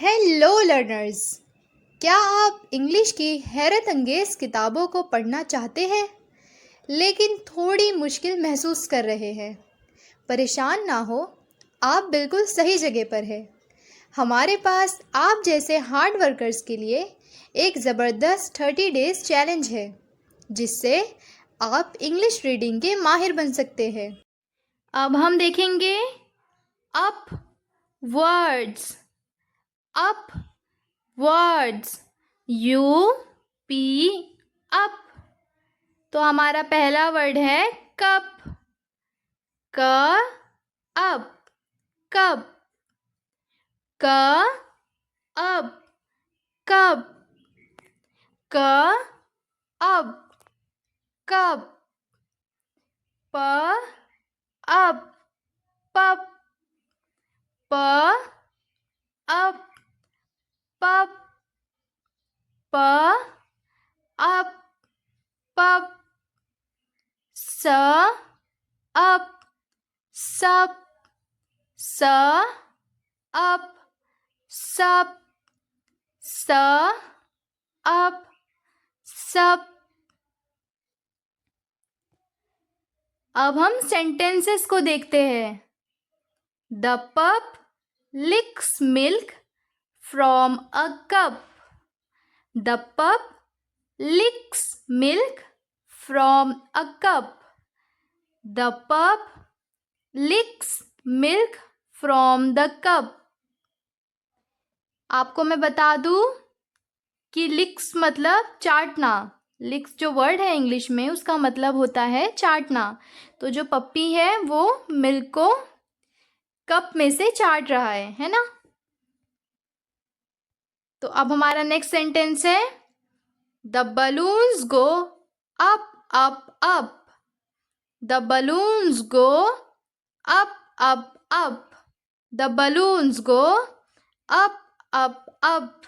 Hello learners, क्या आप English की हैरत अंगेज़ किताबों को पढ़ना चाहते हैं लेकिन थोड़ी मुश्किल महसूस कर रहे हैं? परेशान ना हो, आप बिल्कुल सही जगह पर हैं। हमारे पास आप जैसे हार्ड वर्कर्स के लिए एक ज़बरदस्त 30 डेज़ चैलेंज है जिससे आप इंग्लिश रीडिंग के माहिर बन सकते हैं। अब हम देखेंगे up words. Up words, U P up. तो हमारा पहला वर्ड है कप। क अप, कप। क अप, कप। क अप, कप। प अप, पप। प अप, पप। प अप, पप। स अप, सप। स अप, सप। स अप, सप। अब हम सेंटेंसेस को देखते हैं। द पप licks milk from a cup. The pup licks milk from a cup. The pup licks milk from the cup. आपको मैं बता दूं कि licks मतलब चाटना। licks जो वर्ड है इंग्लिश में उसका मतलब होता है चाटना। तो जो पप्पी है वो मिल्क को कप में से चाट रहा है ना। तो अब हमारा नेक्स्ट सेंटेंस है the balloons go up up up. The balloons go up up up. The balloons go up up up.